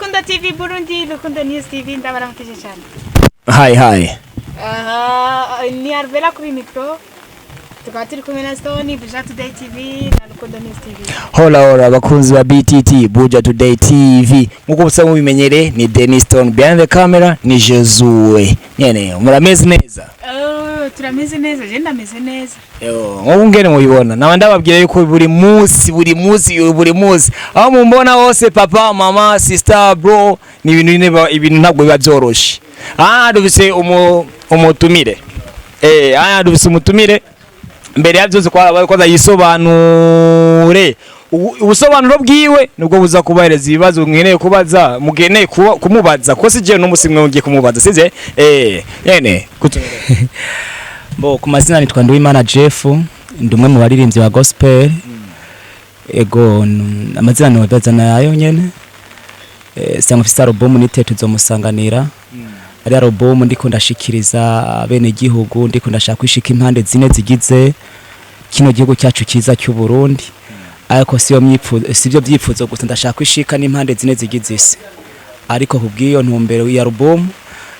Rukundo TV Burundi, Rukundo News TV ndabaramukije cyane. Hi. Ni Arvela kuri micro. Tukaba turi kumwe na Stone, Buja Today TV na Rukundo News TV. Hola abakunzi ba BTT, Buja Today TV. Nkuko busa mubimenyere ni Dennis Stone, behind the camera ni Jezue. Nyene, murameze neza? Turameze neza, je ndameze neza. Ngobu ngene mubibona. Nawe ndababwira yuko buri munsi aho mumbona hose papa, mama, sister, bro ni ibintu ntabwo biba byoroshe. Dufise umutumire. Dufise umutumire. Mbere ya byose kwa yisobanure ubusobanuro bwiwe nubwo buza kubahereza ibibazo mweneye kubaza mugeneye kumubaza ko sije no musimwe ngiye kumubaza size yene Bo ku mazina nitwa Nduwimana Jeff ndumwe mu baririmbyi ba gospel ego amazina no bazana yayo nyene sanga mfite album nite tuzomusanganira ari album ndiko ndashikiriza bene gihugu ndiko ndashaka kwishika impande zine zigize kino gihugu cyacu kiza cy'u Burundi ariko sivyo byifuzo gusa ndashaka kwishika n'impande zine zigize isi ariko kubwiyo ntumbero ya album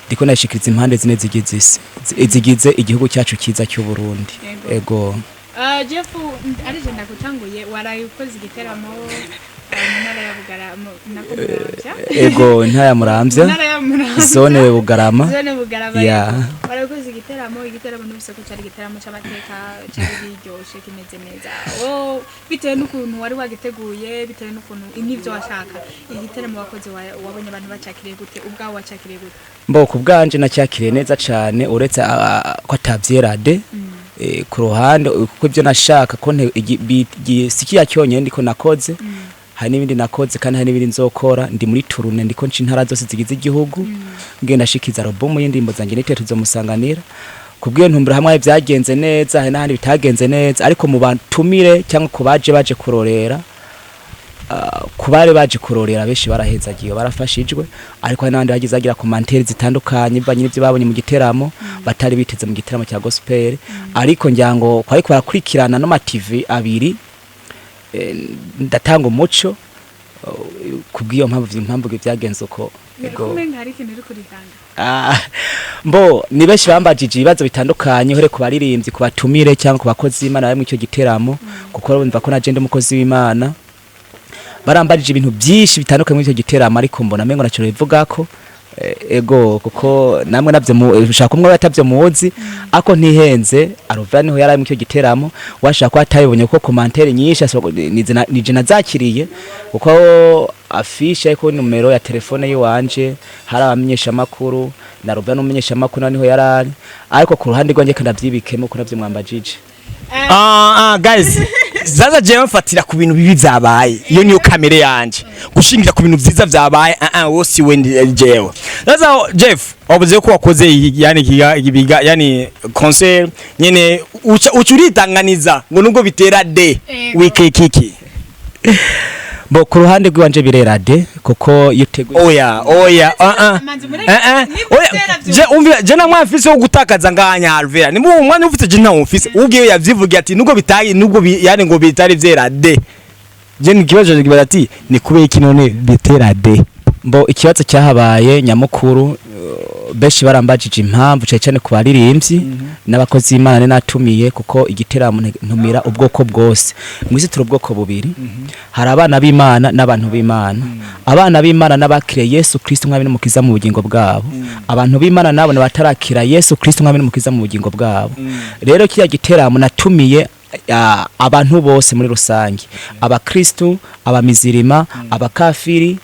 ndiko ndashikiriza impande zine zigize isi zigize igihugu cyacu kiza cy'u Burundi ego Jeff arije ndakutanguye waraye ukoze igiteramo Ntara ya Bugarama ego ntara ya Muramvya zone Bugarama ya warakoze igiteramo n'ubise ko cyari igiteramo cy'amateka cyari biryoshe kimeze neza bitewe n'ukuntu wari wagiteguye bitewe n'ukuntu inivyo washaka igiteramo wakoze wabonye abantu bacakiriye gute ubwawe wacakiriye gute mbo ku bwanje nacyakiriye neza cyane uretse ko atavyerade ku ruhande kuko ibyo nashaka ko sikiya cyonye ndiko nakoze hari n'ibindi nakoze kandi hari n'ibindi nzokora ndi muri turune ndiko nci ntara zose zigize igihugu ngenda shikiza album y'indimbo zanjye nite tuzomusanganira kubwiye ntumbura hamwe byagenze neza hari n'ahandi bitagenze neza ariko mu bantumire cyangwa kubaje kurorera kubare baje kurorera benshi barahezagiye barafashijwe ariko hari n'abandi bagize agira commentaire zitandukanye banye n'ibyo babonye mu giteramo batari biteze mu giteramo cya gospel ariko njyango kwari barakurikirana no ma TV abiri ndatanga umuco kubwiyo mpamvu byagenze uko ego mbo ni benshi bambajije ibibazo bitandukanye hore kubaririmbyi kubatumire cyangwa kubakozi Imana bari mu cyo giteramo kuko urumva ko naje ndi umukozi w'Imana barambajije ibintu byinshi bitandukanye mu cyo giteramo ariko mbona mengo nacyo bivuga ko ego kuko namwe navyo ushaka umwe batavyo muzi ako ntihenze arovera niho yari mu cyo giteramo washaka ko atayibonye ko commentaire nyinshi nije nazakiriye kuko afisha ko numero ya telefone yiwanje hari abamenyesha makuru na rovera n'umumenyesha makuru niho yarari ariko ku ruhande rwanje kandi avyibikemo ko navyo mwambajije guys zaza je mfatira ku bintu bibi byabaye iyo niyo kamere yanje gushingira ku bintu byiza byabaye wose wendi jewe zaza Jeff obuze ko wakoze yani concert nyene ucuritanganiza ngo nubwo bitera de wikekiki bo ku ruhande rwanje birera de kuko yuteguye oya je na mwafise wo gutakaza nganya Alvera ni mu mwana ufite je nta ufise ubwiye yavyivuga ati nubwo bitayi nubwo yani ngo bitari vyera de je ni kibazo kibara ati ni kubeye kinone bitera de mbo ikibazo cyahabaye nyamukuru beshi barambajije impamvu cyane ku baririmbyi n'abakozi Imana natumiye kuko igiteramo ntumira ubwoko bwose mwizitira ubwoko bubiri hari abana b'Imana n'abantu b'Imana abana b'Imana n'abakire Yesu Kristo mwami n'umukiza mu bugingo bwabo abantu b'Imana nabo batarakira Yesu Kristo mwami n'umukiza mu bugingo bwabo rero kiya giteramo natumiye abantu bose muri rusange abakristo abamizirima abakafiri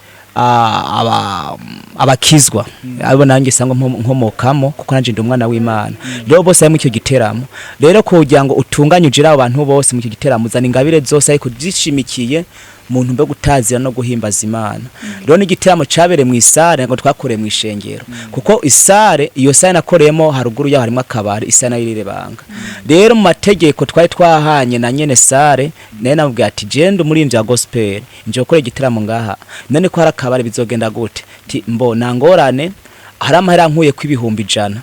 abakizwa abo nanjye sanga nkomokamo kuko nanje ndi umwana w'Imana rero bose ari mu cyo giteramo rero kugira ngo utunganyuje abantu bose mu cyo giteramo zana ingabire zose ariko zishimikiye muntu mbe gutazira no guhimbaza Imana rero n'igiteramo cabere mu isare ngo twakoreye mu ishengero kuko isare iyo sare nakoreyemo haruguru ya harimo akabari isana yirire banga rero mu mategeko twari twahanye na nyene sare naye namubwiye ati jendo muri imvya gospel nje gukora igiteramo ngaha none ko hari akabari bizogenda gute mbo nangorane hari amahera nkuye ku 100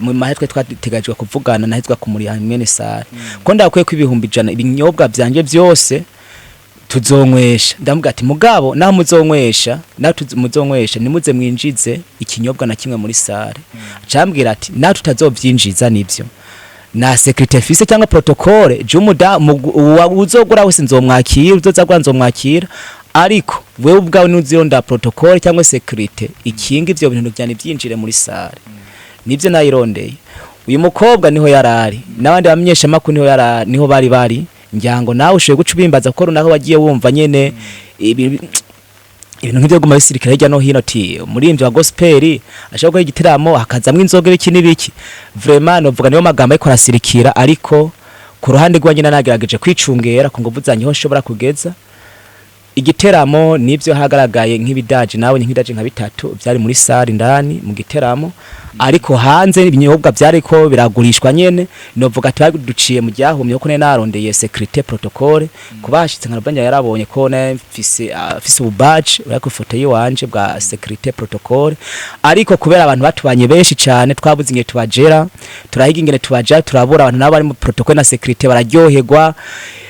mu mahetwe twategajwe kuvugana nahitwa kumuri hamwe ne sare ko ndakwiye ku 100 ibinyobwa byanje byose tuzonywesha ndamuga ati mugabo naho muzonywesha muzonywesha nimuze mwinjize ikinyobwa na kimwe muri sare acambwira ati na tutazovyinjiza nivyo na secretary fise cyangwa protocole jumuda uzogura wese nzomwakira uzozagura nzomwakira ariko wewe ubwawe nuzironda protocole cyangwa security ikinga ivyo bintu byane byinjire muri sare nivyo nayirondeye uyu mukobwa niho yarari nabandi bamenyesha makuru niho bari njyango nawe ushoye guca ubimbaza ko runaka wagiye wumva nyene ibintu nk'ibyo guma bisirikira hirya no hino ati murimbyi wa gospel ashaka ko igiteramo hakazamwe inzoga biki nibiki vraiment novuga niyo magambo ariko arasirikira ariko ku ruhande rwanje nagerageje kwicungera ko nguvu zanjye ho nshobora kugeza igiteramo nivyo hagaragaye nk'ibidaje nawe nk'ibidaje nka bitatu byari muri sare ndani mu giteramo ariko hanze ibinyobwa byariko biragurishwa nyene novuga ati baduciye mu ryahumye ko narondeye security protocole kubashitse nkarabanya yarabonye ko na mfise ubadge urako foto yiwanje bwa security protocole ariko kubera abantu batubanye benshi cyane twabuze ingene tubajera turahiga ingene tubaja turabura abantu nabo bari mu protocole na security bararyoherwa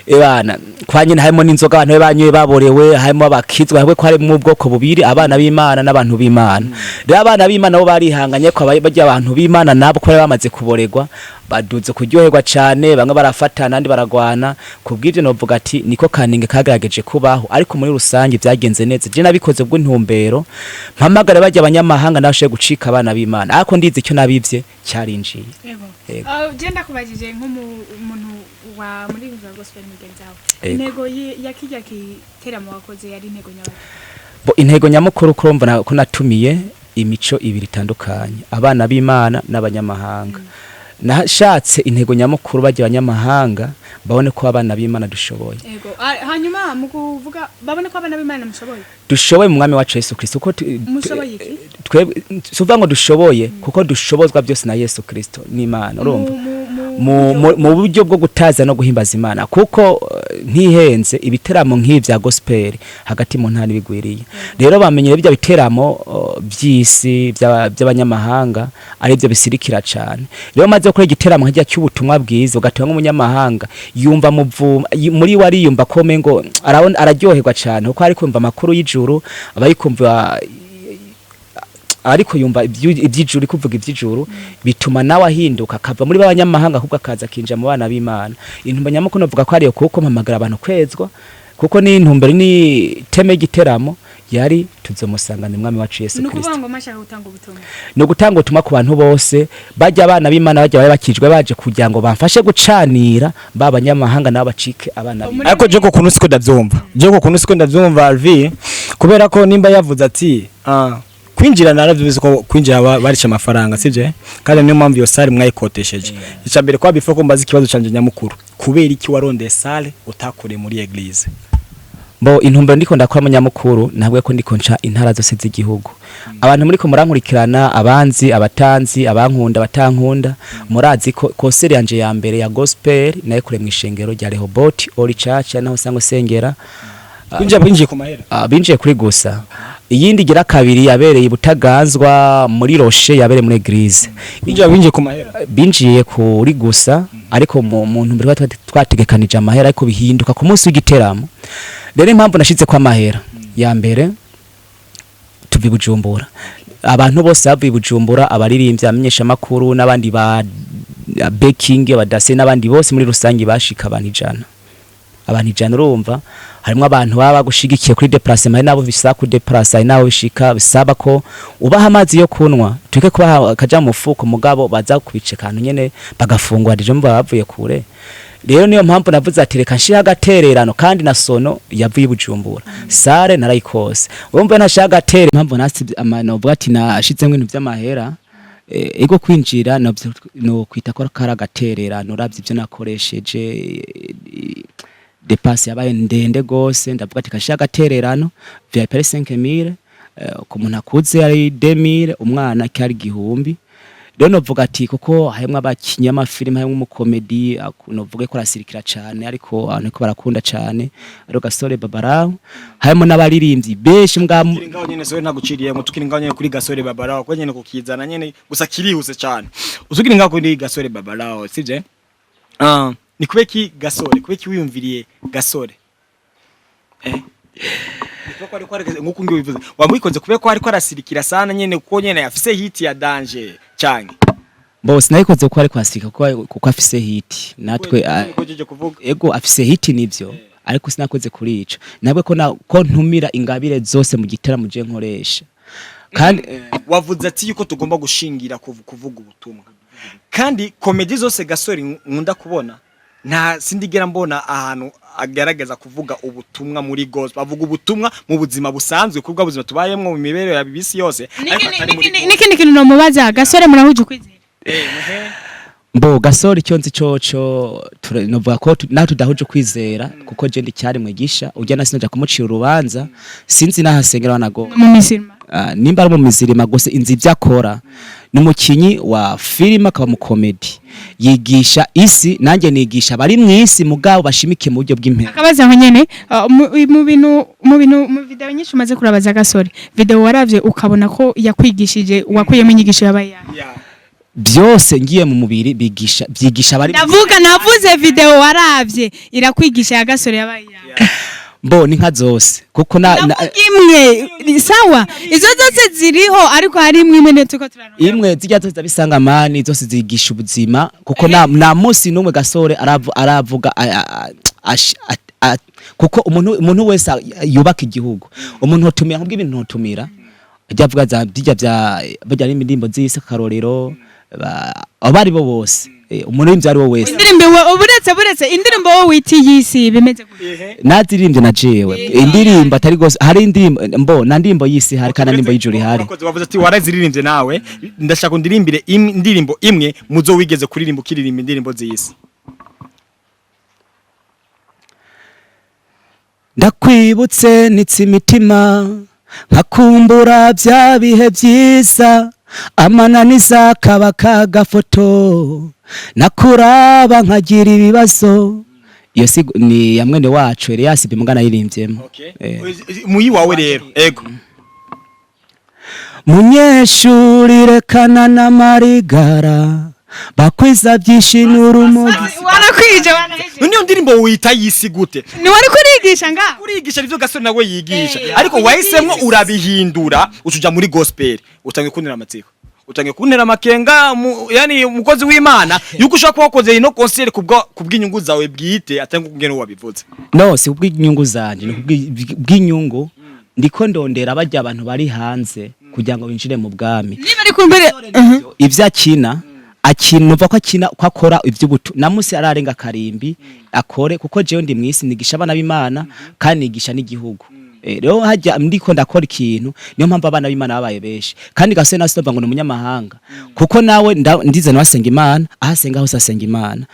ebana kwanye harimo n'inzoga abantu banywe baborewe harimo abakizwa hamwe ko hari mu bwoko bubiri abana b'Imana n'abantu b'Imana rero abana b'Imana bo barihanganye ko bajya abantu b'Imana nabo ko bamaze kuboregwa baduze kuryoherwa cyane bamwe barafatana nandi baragwana kubw'ivyo novuga ati niko kaninge kagerageje kubaho ariko muri rusange byagenze neza je nabikoze bw'intumbero mpamagara bajya abanyamahanga nabashe gucika abana b'Imana ariko ndize icyo nabivye cyarinjiye yego genda kubajije nk'umuntu wa muri Inzoga gospel mugenzaho intego yakijya kiteramo wakoze yari intego nyabaki bo intego nyamukuru kurumva ko natumiye imico ibiri itandukanye abana b'Imana n'abanyamahanga nashatse intego nyamukuru bajya abanyamahanga babone ko abana b'Imana dushoboye yego hanyuma mu kuvuga babone ko abana b'Imana mushoboye dushoboye mu mwami wacu Yesu Kristo ko mushoboye iki twebwe suvuga ngo dushoboye kuko dushobozwa byose na Yesu Kristo n'Imana urumva mu buryo bwo gutaza no guhimbaza Imana kuko ntihenze ibiteramo nk'ivya gospel hagati mu ntani bigwiriye rero bamenyere bijya biteramo by'isi by'abanyamahanga ari byo bisirikira cyane rero maze ko igiteramo nk'ijya cy'ubutumwa bwiza ugatumwa nk'umunyamahanga yumva muri wari yumva ko mengo araryoherwa cyane kuko ari kumva makuru y'ijuru abayikumva ariko yumva iby'ijuru kuvuga iby'ijuru bituma nawe ahinduka akava muri babanyamahanga ahubwo akaza kinja mu bana b'Imana intumba nyamukono vuga ko ariyo kuko mpamagara abantu kwezwa kuko ni intumbero ni teme giteramo yari tuzomusangana mwami wacu Yesu Kristo nukuvuga ngo mashaka gutanga ubutumwa no gutanga ubutumwa ku bantu bose bajya abana b'Imana bajya bakijwe baje kugira ngo bamfashe gucanira babanyamahanga nabo bacike abana ariko je ko kuntu siko ndavyumva Alvi kubera ko nimba yavuze ati kwinjira naravye ko kwinjira barica amafaranga sije kandi niyo mpamvu yo sale mwayikotesheje icambere kwa bifo ko mbaza ikibazo canje nyamukuru kubera iki waronde sale utakure muri eglise bo intumbero ndiko ndakora mu nyamukuru ntabwo ko ndiko nca intara zose z'igihugu abantu muri ko murankurikirana abanzi abatanzi abankunda batankunda murazi ko konseri yanje ya mbere ya gospel naye kure mu ishengero rya Rehoboth Holy Church naho sango sengera binjiye ku mahera binjiye kuri gusa iyindi gira kabiri yabereye Butaganzwa muri Roche yabereye muri Eglise binjiye ku mahera binjiye kuri gusa ariko mu ntumbero twategekanije amahera ariko bihinduka ku munsi w'igiteramo rero impamvu nashitse kwa mahera ya mbere tuvi Bujumbura abantu bose bavuye Bujumbura abaririmbyi amenyesha makuru n'abandi ba baking abadase n'abandi bose muri rusangi bashika abantu ijana urumva harimo abantu baba gushigikiye kuri déplacement nabo bisaba ku déplacer nabo bishika bisaba ko ubaha amazi yo kunwa tuke kuba kaja mu fuko mugabo baza kubice kantu nyene bagafungwa dije mba bavuye kure rero niyo mpamvu navuze ati reka nshira gatererano kandi na sono yavuye Bujumbura sare narayikose urumva nashaka gatere impamvu nasi amano bwati nashize mu bintu by'amahera ego kwinjira no kwita ko karagatererano uravye ibyo nakoresheje depasse yabaye ndende gose ndavuga ati kashaka gatererano via 5000 ku muntu akuze ari 2000 umwana cyari gihumbi rero novuga ati kuko harimo abakinyama film harimo umukomedi novuga ko rasirikira cyane ariko abantu ko barakunda cyane ari Gasore Babaraho harimo n'abaririmbyi beshi ngaho nyene so ntaguciriye mu tukiri ngaho nyene kuri Gasore Babaraho ko nyene kukizana nyene gusa kirihuse cyane uzukiri ngaho kuri Gasore Babaraho sije ni kubeki Gasore kubeki wiyumviriye Gasore Niko ari kwareka nkuko ngiye bivuze wamwikonze kubera ko ariko arasirikira sana nyene kuko nyene afise hit ya danger cyane bose nayikoze ko ari kwasirika kuko afise hit natwe ego afise hit nivyo ariko sinakoze kuri ico nabwe ko ntumira ingabire zose mu gitaramo je nkoresha kandi wavuze ati yuko tugomba gushingira kuvuga ubutumwa kandi comedy zose Gasore nkunda kubona nta sindigera mbona ahantu agaragaza kuvuga ubutumwa muri gospel avuga ubutumwa mu buzima busanzwe kubwa buzima tubayemwe mu mibereho ya bibisi yose niki kintu no mubaza Gasore murahuje kwizera mbo Gasore icyo nzi coco novuga ko naho tudahuje kwizera kuko je ndi cyari mwigisha ujya nasinoja kumucira urubanza sinzi nahasengera banago mu misirima nimba ari mu mizirima gose inzi byakora numukinyi wa film akaba mu comedy yigisha isi nanjye nigisha bari mwisi mugabo bashimike mu buryo bw'impera akabaza aho nyene mu video nyinshi umaze kurabaza Gasore video waravye ukabona ko yakwigishije wakuyemo inyigisho yabaye byose ngiye mu mubiri byigisha bari navuze video waravye irakwigisha ya Gasore yabaye mbo ni nka zose kuko imwe sawa izo zose ziriho ariko hari imwe netuko turarona imwe zijya zose bisanga mani zose zigisha ubuzima kuko na musi numwe Gasore aravuga kuko umuntu wese yubaka igihugu umuntu hotumira nkubwo ibintu hotumira ajyavuga za bajya n'indimbo z'isi karorero abari bo bose umuntu w'imbyari wo wese indirimbo buretse indirimbo wo witi yisi bimeze gute nazirimbye na jewe indirimbo atari gose hari indirimbo mbo na ndimbo yisi hari kana ndimbo y'ijuri hari bavuze ati waraziririmbye nawe ndashaka ndirimbire indirimbo imwe muzo wigeze kuririmba ukiririmba indirimbo z'isi ndakwibutse nitsi imitima nkakumbura bya bihe byiza amananiza kaba kagafoto nakuraba nkagira ibibazo iyo ni ya mwene wacu Elias bimugana yirimbyemo muyi wawe rero ego munyeshuri rekana na marigara bakwiza byishinura umugi warakwije niyo ndirimbo wita yisi gute ni wari kurigisha nga kurigisha ivyo Gasore nawe yigisha ariko wahisemwe urabihindura ucuja muri gospel utange kunira amatsiko utange kunira amakenga yani umukozi w'Imana yuko ushaka kubakoze ino concert kubw'inyungu zawe bwite atange kugena wabivuze no si kubw'inyungu zanje ni kubw'inyungu ndiko ndondera bajya abantu bari hanze kugira ngo binjire mu bwami niba ari kumbere ivyo akinumva ko akora ivy'ubutu namusi ararenga karimbi akore kuko jewe ndi mwisi nigisha abana b'Imana kandi nigisha n'igihugu rero hajya ndiko ndakora ikintu niyo mpamvu abana b'Imana babaye beshi kandi Gasore nasomba ngo ni umunyamahanga kuko nawe ndize nasenga Imana ahasenga hose asenga Imana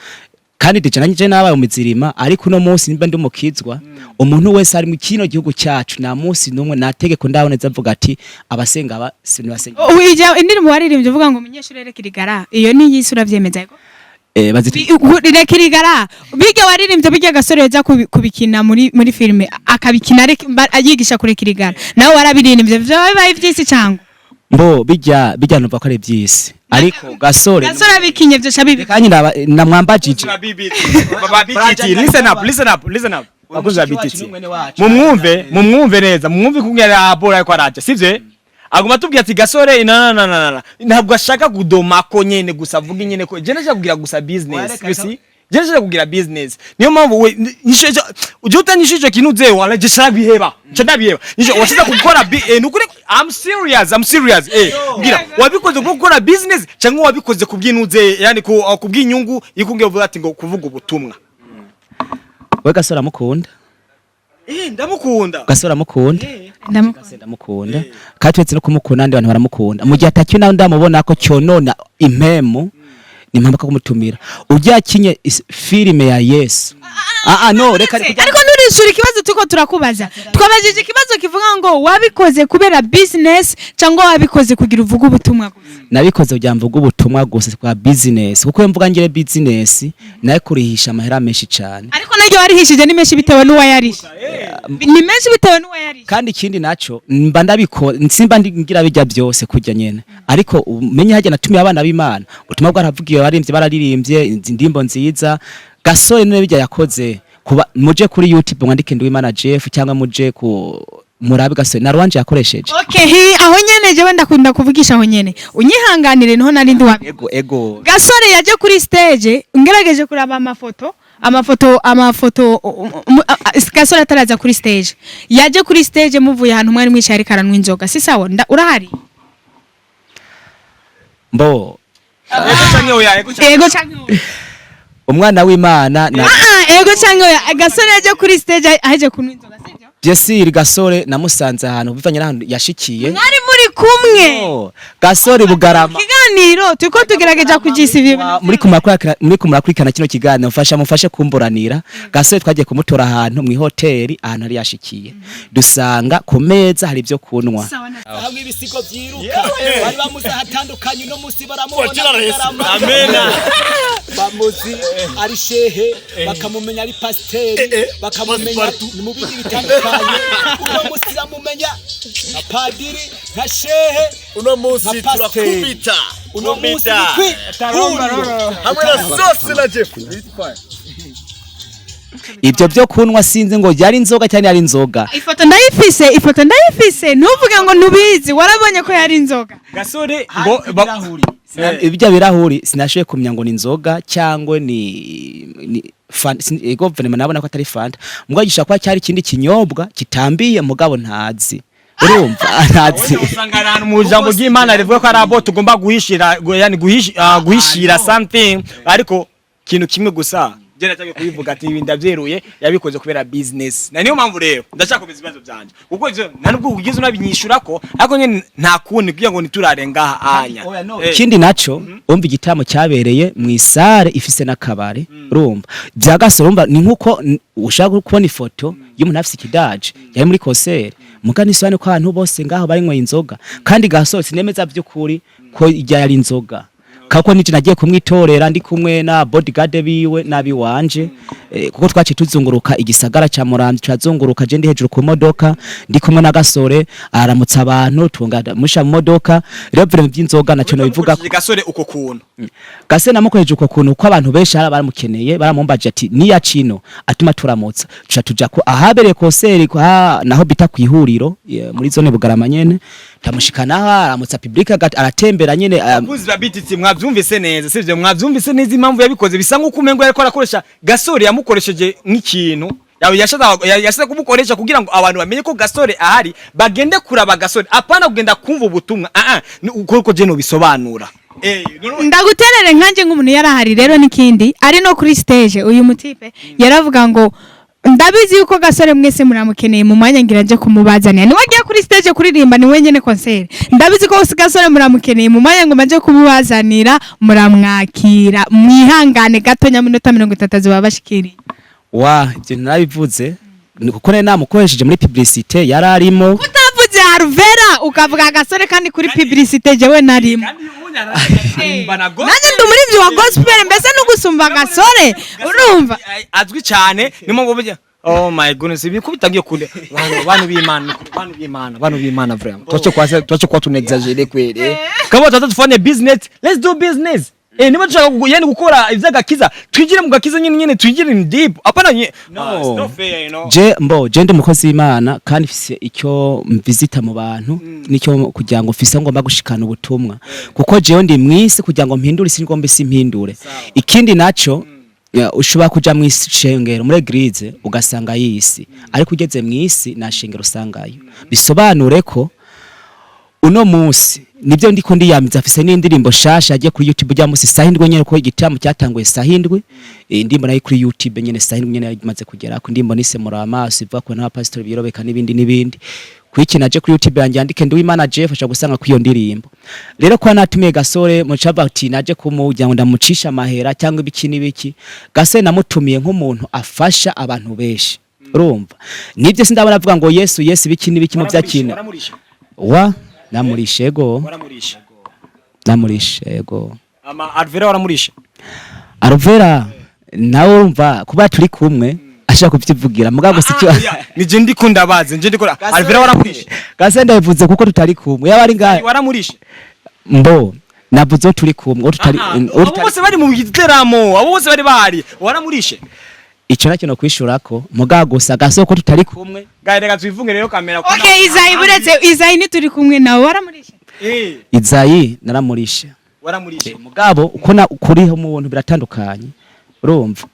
kandi dijananye nabaye umuzirima ariko no munsi nimba ndi umukizwa umuntu wese ari mu kino gihugu cyacu na munsi numwe nategeko ndaboneza avuga ati abasenga aba sinibasenga wijya indirimbo waririmbye uvuga ngo umunyeshuri rekirigara iyo ni yisura vyemeza yego baziti rekirigara bijya waririmbye bijya Gasore yaza kubikina muri filme akabikina ayigisha kurekirigara nawe warabiririmbye byabaye ivyisi cyangwa mbo bijya numva ko ari byisi ariko Gasore bikinye byo shabibi kandi namwambajije listen up aguza bititi mumwumve neza mumwumve kungera abora ko araje sivye aguma tubwiye ati Gasore ntabwo ashaka kudoma ko nyene gusa vuga nyene ko je nashaka kugira gusa business bisi je nashaka kugira business niyo mpamvu we nisheje uje utanyishije kinuze wala je shaka biheba ndabiheba nisho washiza gukora nukuri I'm serious ngira wabikoze gukora business cyangwa wabikoze kubyinuze yani kubwinyungu ikunge uvuga ati ngo kuvuga ubutumwa we Gasore amukunda ndamukunda Gasore amukunda ndamukunda katwetse no kumukunda andi bantu baramukunda mu gihe atacyo nawe ndamubona ko cyonona impemu ni mpamvu kumutumira ujya kinye filime ya Yesu no reka ariko nurishura ikibazo tuko turakubaza twabajije ikibazo kivuga ngo wabikoze kubera business cyangwa wabikoze kugira uvuga ubutumwa gusa nabikoze kugira mvuga ubutumwa gusa kwa business kuko mvuga ngire business naye kurihisha amahera menshi cyane ariko naryo warihishije ni menshi bitewe n'uwayarisha ni menshi bitewe n'uwayarisha kandi ikindi naco mba ndabiko nsimba ngira bijya byose kujya nyene ariko umenye hajya natumiye abana b'Imana ubutumwa bwaravugiye baririmbye indimbo nziza Gasore none bijya yakoze kuba muje kuri YouTube mwandike Nduwimana Jeff cyangwa muje ku murabe Gasore na Rwanje yakoresheje. Okay, aho nyene je wenda kunda kuvugisha aho nyene. Unyihanganire niho narindi wa. Ego. Gasore yaje kuri stage, ngerageje kuraba amafoto Gasore ataraza kuri stage. Yaje kuri stage muvuye ahantu mwari mwicaye karanwa inzoga. Si sawa, urahari? Mbo. Ego canke oya. Umwana w'Imana na ego canke oya. Gasore yaje kuri stage aje kunwa inzoga, sivyo? Jesiri Gasore namusanze ahantu bivanye n'ahantu yashikiye. Mwari muri kumwe. Gasore Bugarama. Kiganiro tuko tugerageje kujisa ibi muri kumurakurikana kino kiganiro mufashe kumburanira. Gasore twagiye kumutora ahantu mu hoteli ahantu ari yashikiye. Dusanga ku meza hari ibyo kunwa. Hamwe ibisigo byiruka bari bamuze hatandukanye no musi baramubona. Amena. Bamuzi ari shehe bakamumenya ari pasiteri bakamumenya mu bindi bitandukanye. Uno musi ramumenya nka padiri nka shehe uno musi turakubita uno musi hamwe na sauce na Jeff. Ibyo byo kunwa sinzi ngo yari inzoga cyane yari inzoga. Ifoto ndayifise ntuvuge ngo ntubizi warabonye ko yari inzoga. Gasore ngo ibyo birahuri sinashoye kumenya ngo ni inzoga cyangwa ni guverinoma nabona ko atari fanta mwagisha kwa cyari kindi kinyobwa kitambiye mugabo ntazi urumva ntazi usanga abantu mu jambo ry'Imana rivuga ko ari abo tugomba guhishira yani guhishira something ariko kintu kimwe gusa je nataka kubivuga ati ibi ndavyeruye yabikoze kubera business na niyo mpamvu rero ndashaka kubiza ibibazo byanje kuko ivyo nta nubwo ugize unabinyishurako ariko nyene nta kundi kugira ngo niturarenga anya ikindi naco umva igitamo cyabereye mu isare ifise nakabare urumva bya Gasore umva ni nkuko ushaka kubona ifoto y'umuntu afise ikidaje yari muri concert mugani swane ko abantu bose ngaho bari nywa inzoga kandi Gasore sinemeza by'ukuri ko yari inzoga kako niti nagiye kumwitorera ndi kumwe na bodyguard biwe nabi wanje kuko twace tuzunguruka igisagara ca Muramvya tuzunguruka je ndi hejuru ku modoka ndi kumwe na Gasore aramutsa abantu tungada musha mu modoka rero vraiment by'inzoga naco no bivuga Gasore uko kuntu Gasore namukoreje uko kuntu ko abantu benshi ara baramukeneye baramumbaje ati niya cino atuma turamutsa tuca tuja ko ahabere concert naho bita kwihuriro muri zone Bugarama nyene tamushikana aramutsa public aratembera nyene kuzira bititsi mwavyumvise neza sivyo mwavyumvise neza impamvu yabikoze bisa nkuko umengo yariko arakoresha Gasore yamukoresheje nk'ikintu yashaka kumukoresha kugira ngo abantu bamenye ko Gasore ahari bagende kuraba Gasore apana kugenda kumva ubutumwa uko je no bisobanura ndaguterere nkanje nk'umuntu yarahari rero nikindi ari no kuri stage uyu mutipe yaravuga ngo ndabizi yuko Gasore mwese muramukeneye mu mwanya ngira nje kumubazania ni wagiye kuri stage kuririmba ni wenyene concert ndabizi ko Gasore muramukeneye mu mwanya ngo maje kumubazanira muramwakira mwihangane gatonya minota 30 zibabashikiri ibyo narabivuze kuko namukoresheje muri publicité yararimo utavuze Harvera ukavuga Gasore kandi kuri publicité jewe narimo nanjye ndi muri byo wa gospel mbese no gusumba Gasore urumva azwi cyane nimo ngo oh my goodness bikubitangiye kunde bantu b'Imana vraiment twacho kwa tunexagere kwere kama tatufanye business let's do business niba dushaka yani gukora ivyagakiza twigire mu gakiza nyine twigire in deep apana no no fair you know je ndi mukozi w'Imana kandi mfise icyo mvisita mu bantu nicyo kugira ngo mfise ngomba gushikana ubutumwa kuko jewe ndi mwisi kugira ngo mpindure isi ngombe simpindure ikindi naco ushobora kuja mu ishengero muri eglise ugasanga yisi ariko ugeze mu isi na shengero usangayo bisobanure ko uno munsi nibyo ndiko ndiyamiza afise n'indirimbo shasha agiye kuri YouTube rya musi sahindwe nyene ko igitamo cyatanguye sahindwe ndimbo nayo kuri YouTube nyene sahindwe nyene yagimaze kugera ko ndimbo nise muramaso iva ko na pastor birobeka n'ibindi kwiki naje kuri YouTube yanjye andike Nduwimana Jeff asha gusanga kwiyo ndirimbo rero kwa natumiye Gasore mucaba ati naje kumujya ngo ndamucisha mahera cyangwa ibiki n'ibiki Gasore namutumiye nk'umuntu afasha abantu benshi urumva nibyo sindabara avuga ngo Yesu ibiki n'ibiki mu byakina namurishego ama Arvera waramurisha Arvera nawe umva kuba turi kumwe ashaka kubyivugira mugabo sicyo nije ndikunda baze nje ndikora Arvera waramurisha Gasore ndabivuze kuko tutari kumwe yaba ari ngahe waramurisha navuze turi kumwe abo bose bari mu giteramo abo bose bari bahari waramurishe ico nakino kwishurako mugabo gusa gasoko tutari kumwe gahereka twifunge rero kamera Okay, Izayi buretse Izayi ni turi kumwe nawe waramurisha. Izayi naramurisha waramurisha mugabo uko kuriho mu buntu biratandukanye urumva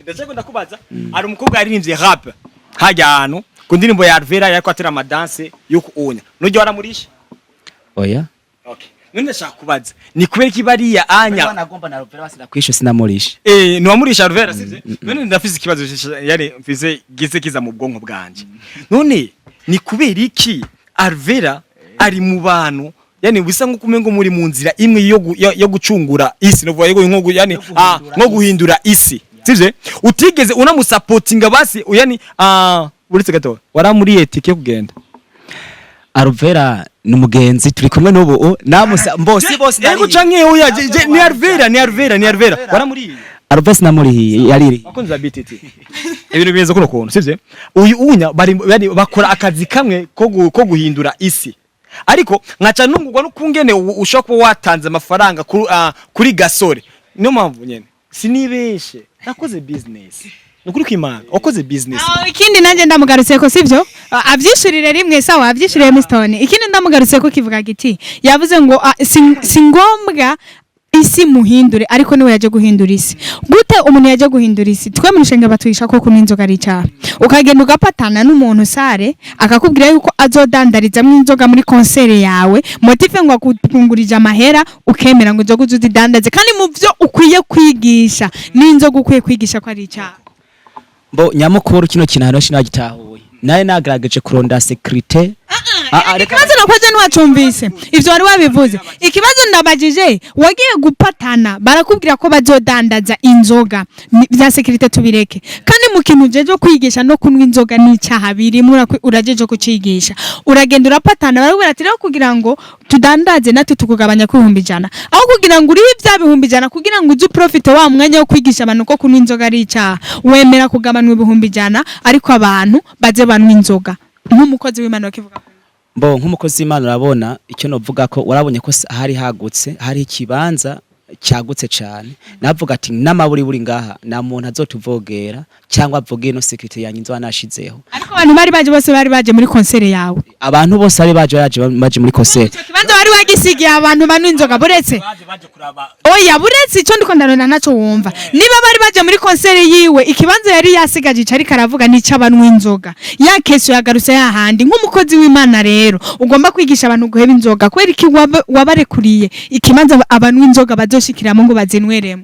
ndashaka ndakubaza ari umukobwa yaririmbye rap hajya ahantu ku ndirimbo ya Alvera yako atera amadanse yuko unya nujye waramurisha oya okay none ndashaka kubaza ni kubera ki bariya anya nagomba na Alvera basira kwisho sinamurisha ni wamurisha Alvera sivye none ndafise ikibazo yari mfise gize kiza mu bwonko bwanje none ni kubera iki Alvera ari mu bantu yani bisa nko kumengo muri mu nzira imwe yo gucungura isi no vuga nko yani nko guhindura isi sivye utigeze unamusupportinga basi yani buretse gato waramuriye tike kugenda Alvera numugenzi turi kumwe n'ubu namusa bose yego canke oya ni Alvera waramuriye Alvera namuriye yariri akunza BTT ibintu bimeze kuno kuntu sivye uyu unya bari bakora akazi kamwe ko guhindura isi ariko nkaca nungurwa no kungene ushaka kuba watanze amafaranga kuri gasore niyo mpamvu nyene sinibeshe nakoze business nukuri kwimana wakoze business Ikindi nanje ndamugarutse ko sivyo avyishurire rimwe sawa avyishurire Mistone ikindi ndamugarutse ko kivuga giti yavuze ngo singombwa isi muhindure ariko niwe yaje guhindura isi gute umuntu yaje guhindura isi twe mu rushenga batwisha ko kuno inzoga ari cyaha ukagenda ugapatana n'umuntu sare akakubwira yuko azodandariza mu inzoga muri concert yawe motive ngo akungurije amahera ukemera ngo inzoga uzidandaze kandi mu byo ukwiye kwigisha n'inzoga ukwiye kwigisha ko ari cyaha mbo nyamukuru kino kintu shinagitahuye naye nagaragaje kuronda securite ikibazo nakwaje ntiwacumvise ivyo wari wabivuze ikibazo ndabajije wagiye gupatana barakubwira ko bazodandaza inzoga bya securite tubireke kandi mu kintu jeje kwigisha no kunywa inzoga n'icyaha biri urajeje kucigisha uragenda urapatana barakubwira ati rero kugira ngo tudandaze natwe tukugabanya ku 100 aho kugira ngo urihe bya 100 kugira ngo uzu profit wa mwanya wo kwigisha abantu ko kunywa inzoga ari icyaha wemera kugabanwa 100 ariko abantu baze banwa inzoga nk'umukozi w'Imana wakivuga mbo nk'umukozi w'Imana urabona icyo novuga ko warabonye ko hari hagutse hari ikibanza cyagutse cyane navuga ati namaburi buri ngaha na muntu azotuvogera cyangwa avuge no security yanyu nashizeho ariko abantu bari baje muri concert yawe abantu bose ari baje muri concert kibanza bari wagisigiye abantu bantu inzoga buretse oya buretse icyo ndiko ndarona naco wumva niba bari baje muri concert yiwe ikibanza yari yasigaje cari karavuga ni cy'abantu inzoga ya keso yagarutse yahandi nk'umukozi w'Imana rero ugomba kwigisha abantu guheba inzoga kweri ki wabarekuriye ikibanza abantu inzoga bazoshikiramo ngo bazinweremo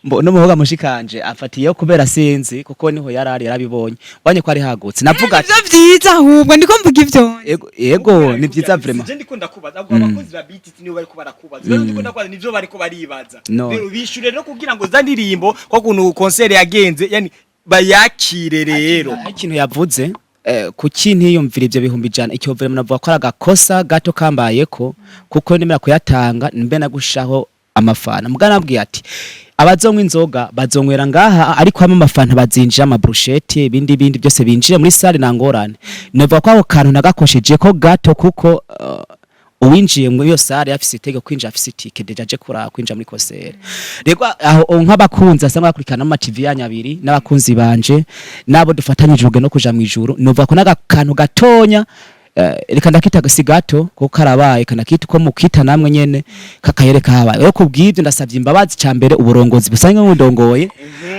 mbo no muhoga mushikanje afatiye kubera sinzi kuko niho yarari yarabibonye wanye ko ari hagutse navuga ati ivyo vyiza ahubwo ndiko mvuga ivyo yego ni vyiza vraiment je ndiko ndakubaza ahubwo abakozi ba BTT nibo bari ko barakubaza rero ndiko ndakubaza nivyo bari ko baribaza rero bishure rero kugira ngo za ndirimbo ko kuntu concert yagenze yani bayakire rero ikintu yavuze ku kintu yiyumvira ivyo 100 icyo vraiment navuga ko aragakosa gato kambayeko kuko nemera kuyatanga mbe nagushaho amafana mugana abwiye ati abazonywa inzoga bazonywera ngaha ariko hamwe amafanta bazinjira ama brushette ibindi byose binjire muri salle nangorane nevuga ko aho kantu nagakosheje ko gato kuko uwinjiye mu iyo salle yafise itege kwinjira afise ticket deja je kura kwinjira muri concert rego aho nk'abakunzi asanga bakurikana ama TV yanyabiri n'abakunzi banje nabo dufatanyije uruge no kuja mu ijuru nevuga ko nagakantu gatonya reka ndakita gasigato kuko karabaye kana kitu ko mukita namwe nyene kakayereka habaye rero kubwivyo ndasavye imbabazi cyambere uburongozi busanzwe mundongoye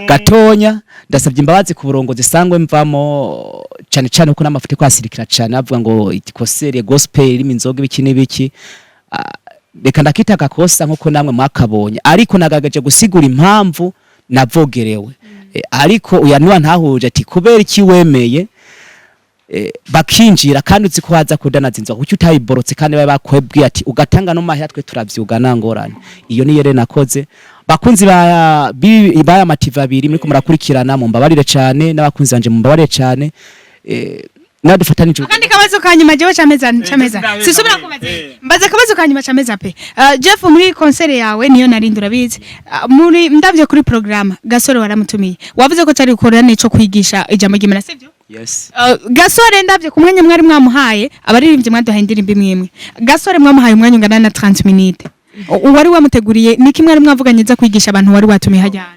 gatonya ndasavye imbabazi ku burongozi sangwe mvamo cyane uko n'amafuti kwasirikira cyane avuga ngo ikosere gospel iri minzoga ibiki n'ibiki reka ndakita gakosa nkuko namwe mwakabonye ariko nagagaje gusigura impamvu navogerewe ariko uyanwa ntahuje ati kubera iki wemeye bakinjira kandi uzi ko waza kudanaza inzoga kuki utayiborotse kandi baye bakwebwiye ati ugatanga no mahya twe turavyuga nangorane iyo ni yere nakoze bakunzi baya mativa abiri muri kumurakurikirana mu mbabarire cyane n'abakunzi banje mu mbabarire cyane nadufatanije kandi kabazo kanyuma jewe cameza sisubira kubaza mbaza kabazo kanyuma cameza pe Jeff muri concert yawe niyo narindura bize muri ndavye kuri program gasore waramutumiye wavuze ko cyari gukorera neco kwigisha ijambo ry'Imana sivyo yes gasore ndavye ku mwanya mwari mwamuhaye abaririmbye mwaduhaye indirimbo imwe gasore mwamuhaye umwanya ungana na 30 minutes wari wamuteguriye niki mwari mwavuganye za kwigisha abantu wari watumiye hajyana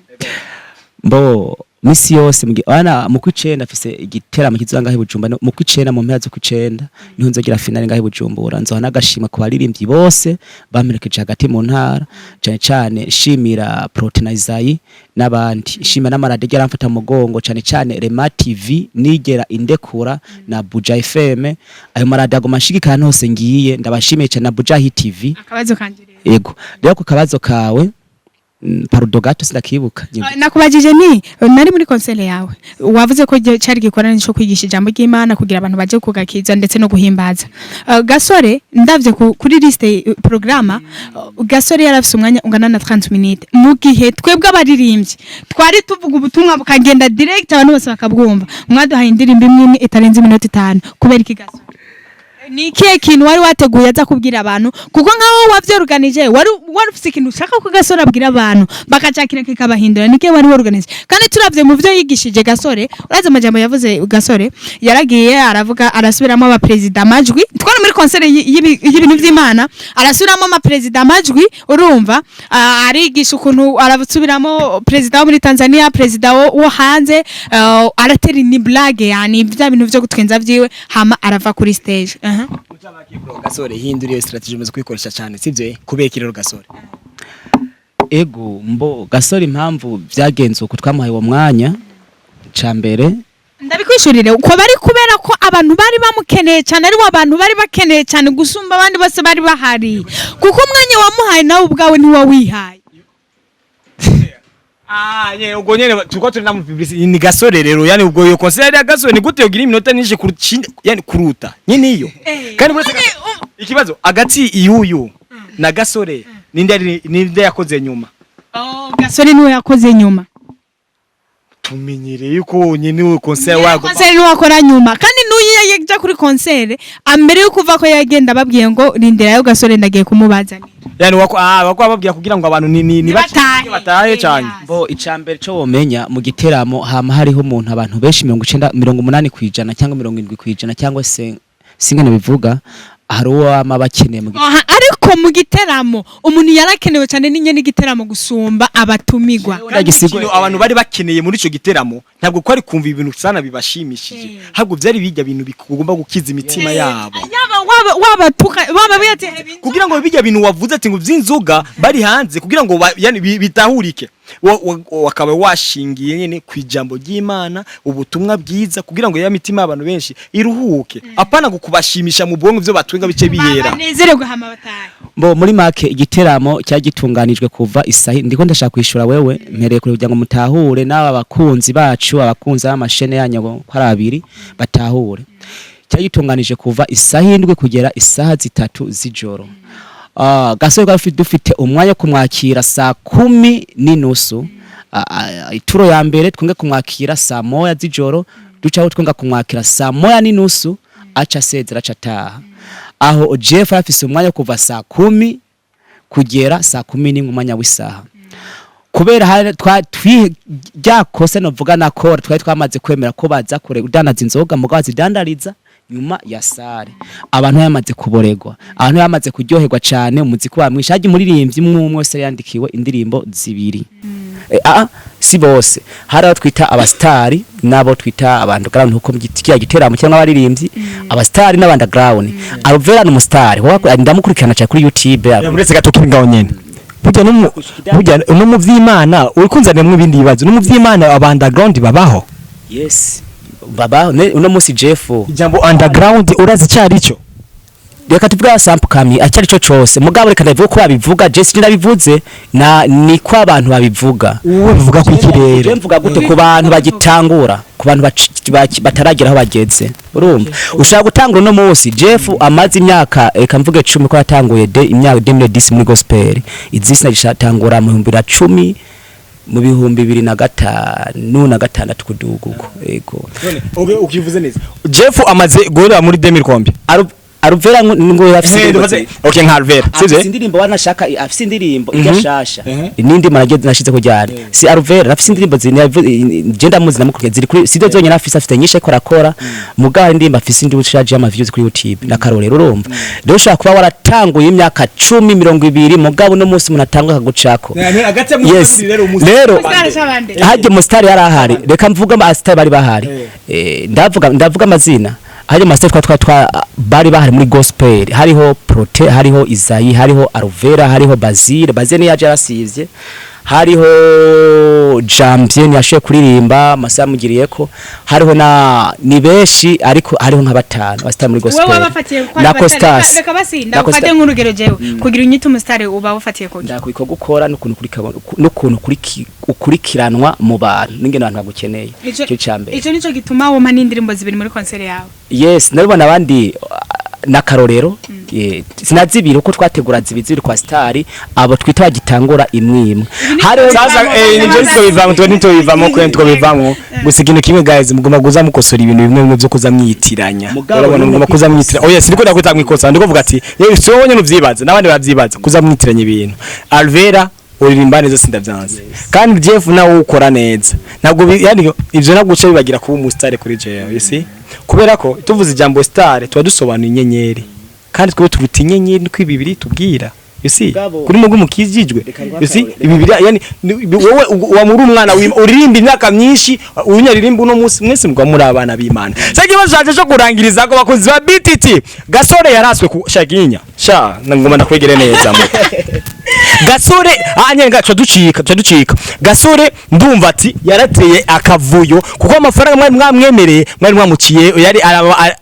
mbo misi yose ana mu kwicenda afise igiteramo kizanga he Bujumba mu kwicenda mu mpera zo kwicenda niho nzogira finale ngahe Bujumbura nzoha nagashima ku baririmbyi bose bamerekeje hagati mu ntara cyane cyane shimira Protenizayi n'abandi shima n'amarade yaramfata mu mugongo cyane Rema TV nigera indekura na Buja FM ayo marade agoma shigikana hose ngiye ndabashimiye cyane na Buja TV akabazo kanje yego rero ku kabazo kawe Parudo gato sindakibuka nakubajije ni nari muri konsele yawe wavuze ko cyari gikorana cyo kwigisha ijambo ry'Imana kugira abantu baje kugakiza ndetse no guhimbaza Gasore ndavye kuri liste programa Gasore yarafise umwanya ungana na 30 minutes mu gihe twebwe abaririmbyi twari tuvuga ubutumwa bukagenda direct abantu bose bakabwumva mwaduhaye indirimbo imwe itarenze iminota 5 kubera iki Gasore Niki kintu wari wateguye aza kubwira abantu kuko nkaho wavyorganije wari ufite ikintu ushaka ko Gasore abwira abantu bakacakira kikabahindura niki wari worganize kandi turavye mu byo yigishije Gasore uraza amajambo yavuze Gasore yaragiye aravuga arasubiramo aba president amajwi twari muri concert y'ibintu by'Imana arasubiramo ama president amajwi urumva arigisha ukuntu arasubiramo president wo muri Tanzania president wo hanze aratera ni blague yani bya bintu byo gutwenza vyiwe hama arava kuri stage Gasore hinduriye strategy umaze kwikoresha cyane sivyo kubera kirero Gasore ego mbo Gasore impamvu byagenze uko twamuhaye uwo mwanya cambere ndabikwishurire uko bari kubera ko abantu bari bamukeneye cyane ari abantu bari bakeneye cyane gusumba abandi bose bari bahari kuko umwanya wamuhaye nawe ubwawe ni wawihaye ubwo nyene tuko turi na mu publicity ni Gasore rero yani ubwo yo concert ya Gasore ni gute yogira iminota nije yani kuruta nyine iyo kandi bose ikibazo agati iyuyu na Gasore ninde yakoze nyuma Gasore niwe yakoze nyuma tumenyere yuko nyine concert wago concert ni wakora nyuma kandi nuye yaje kuri concert ambere yo kuva ko yagenda babwiye ngo rindira yo Gasore ndagiye kumubazanira yani wako bababwira kugira ngo abantu ni batahe cyane bo icambere cyo womenya mu giteramo hama hariho umuntu abantu benshi 80% cyangwa 70% cyangwa se singana bivuga hari uwama bakeneye mu ariko mu giteramo umuntu yarakenewe cyane ninye n'igiteramo gusumba abatumigwa abantu bari bakeneye muri ico giteramo ntabwo ko ari kumva ibintu sana bibashimishije ahubwo byari bijya bintu bikugomba gukiza imitima yabo waba biyate kugira ngo bijya bintu wavuze ati ngo by'inzoga bari hanze kugira ngo yani bitahurike wakaba washingiye nyene kwijambo ry'Imana ubutumwa bwiza kugira ngo ya mitima abantu benshi iruhuke apana gukubashimisha mu bwongo byo batwenga bice biyera banezererwe hama bataye mbo muri make igiteramo cyagitunganijwe kuva isahi ndiko ndashaka kwishura wewe mpereye kure kugira ngo mutahure n'aba bakunzi bacu abakunzi b'amashene yanyu ko ari abiri batahure cyagitunganije kuva isahi ndwe kugera isaha 3 z'ijoro Gasore dufite umwanya kumwakira saa 10:30 ituro ya mbere twenge kumwakira saa 1 z'ijoro ducaho twenga kumwakira saa 1:30 aca sezera acataha aho Jeff afise umwanya kuva saa 10 kugera saa 10 umwanya w'isaha kubera hari twijyakose novuga nakora twari twamaze kwemera ko baza kure udanaza inzoga mugabo zidandariza nyuma ya sare abantu yamaze kuboregwa abantu yamaze kuryoherwa cyane umuziki wa mwishaje muririmbyi umwe wese yandikiwe indirimbo zibiri si bose hari abo twita abastari nabo twita abantu ground huko mugitikiya giteramo cyangwa abaririmbyi abastari n'abandground Alvera n'umustar ndamukurikirana cyane kuri YouTube uretse gato kingaho nyene burya no mu vy'Imana urikunzane mu bindi bibazo no mu vy'Imana abandground babaho yes baba uno musi Jeff ijambo underground urazi cyari cyo reka tuvuga sample kami acyari cyo cyose mugabo reka ndavuga ko babivuga Jesse ndabivuze ni kwa abantu babivuga uwo bivuga ku ikirere je mvuga gute ku bantu bagitangura ku bantu bataragera aho bageze urumva ushaka gutangura no musi Jeff amaze imyaka reka mvuge 10 ko yatanguye imyaka 2010 muri gospel izisina gishatangura mu 2010 mu 2005 kudugugo ego ukivuze neza Jeff amaze gorera muri 2000 kombi Aruvera ngo yafise okay nka Aruvera sivyo indirimbo wanashaka afise indirimbo igashasha nindi marageze nashize kujyana si Aruvera afise indirimbo genda muzi namukuke ziri kuri sido zonyene afise nyinshi ko rakora mugaha indirimbo afise indi bushaje ama views kuri YouTube na karorero urumva rero ushaka kuba waratanguye imyaka 10-20 mugabo no munsi munatanga kagucako rero haje mustari yarahari reka mvuga abastari bari bahari ndavuga amazina haje mustari twa bari bahari muri gospel hariho Prote hariho Isayi hariho Aruvera hariho Bazile yaje yarasivye hariho Jambier yashoye kuririmba Masa mugiriyeko hariho na ni beshi ariko hariho nka batanu basta muri gospel na Costas reka basinda ufate nk'urugero jewe kugira unyita umustari uba wafatiye ko ndakwiko gukora n'ukuntu ukurikiranwa mu bantu n'ingene abantu bagukeneye cyo cyambere ico nico gituma wo manindirimbo zibiri muri concert yawe yes naribona abandi na karorero sinazibira uko twategura zibiziri kwa stari abo twita bagitangura imwe hari sasa nivyo bivamo kwento bivamo gusa ikintu kimwe guys mugoma guza mukosora ibintu bimwe byo kuza mwitiranya urabona mugoma kuza mwitiranya yes ndiko ndakwita mwikosa ndiko vuga ati yewe so wonye nuvyibaza nabandi bavyibaza kuza mwitiranya ibintu Alvera uririmba neza sindavyanze kandi Jeff nawe ukora neza ntabwo yani ivyo naguce bibagira kuba umustare kuri jewe isi kubera ko tuvuze ijambo star tuba dusobanura inyenyeri kandi twe turuta inyenyeri niko ibibiri tubwira isi kuri mugu mukijijwe isi ibibiri yani wowe wamuri umwana uririmba imyaka myinshi unyaririmba uno munsi mwese mugwa muri abana b'Imana sage bazaje cyo kurangiriza ko bakozi ba BTT Gasore yaraswe ku shaginya sha ngoma ndakwegere neza mu Gasore anyenga cyo ducika Gasore ndumva ati yarateye akavuyo kuko amafaranga mwamwemereye mwari mwamuciye yari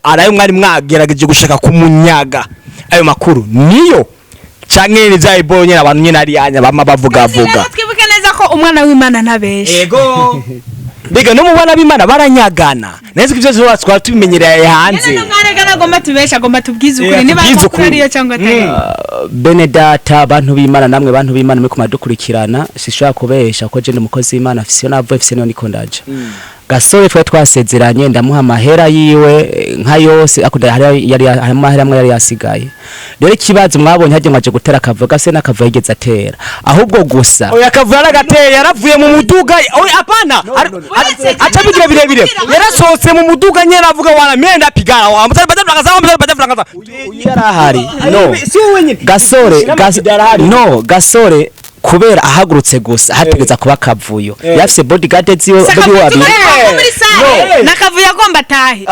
arayo mwari mwagerageje gushaka kumunyaga ayo makuru niyo canke nizayibonye abantu nyene ari anya bama bavuga twibuke neza ko umwana w'Imana ntabesha yego Biga no mubana b'Imana baranyagana neze kivyo zo twara tubimenyereye hanze none mwaregana gomba tubesha gomba tubwize ukuri niba ariyo cyangwa atari Benedata abantu b'Imana namwe bantu b'Imana mwe kumadukurikirana sishobora kubesha ko je ndi umukozi w'Imana afise navo afise no nikondaje Gasore twa twasezeranye ndamuha amahera yiwe nka yose akuda yari amahera amwe yari yasigaye rero kibazo mwabonye haje mwaje gutera akavuyo gase n'akavuyo yigeze atera ahubwo gusa oya akavuyo aragateye yaravuye mu muduga oya apana acha bigira birebire yarasohotse mu muduga nyera avuga wana menda pigana wa mutari yarahari no Gasore kubera ahagurutse gusa hategeza kuba kavuyo yafise bodyguard ziyo wabiri nakavuyo agomba tahe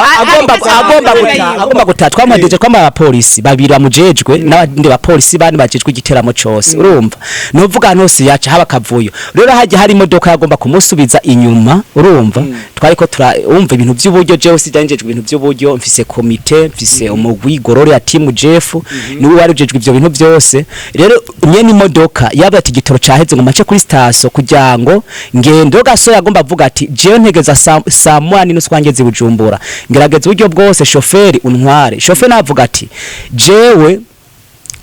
agomba gutaha twamuhadeje kwa abapolisi babiri bamujejwe n'abandi bapolisi bandi bajejwe igiteramo cyose urumva novuga hose yaca haba kavuyo rero haje hari imodoka yagomba kumusubiza inyuma urumva twariko turumva ibintu by'uburyo jewe sijanjejwe ibintu by'uburyo mfise komite mfise umugwi gorore ya team Jeff niwe warujejwe ivyo bintu byose rero nyene imodoka yaba igitoro caheze ngo mace kuri station kugira ngo ngendo Gasore agomba avuga ati jewe ntegeza saa mwani n'uswangeze Bujumbura ngerageza uburyo bwose chauffeur untware chauffeur navuga ati jewe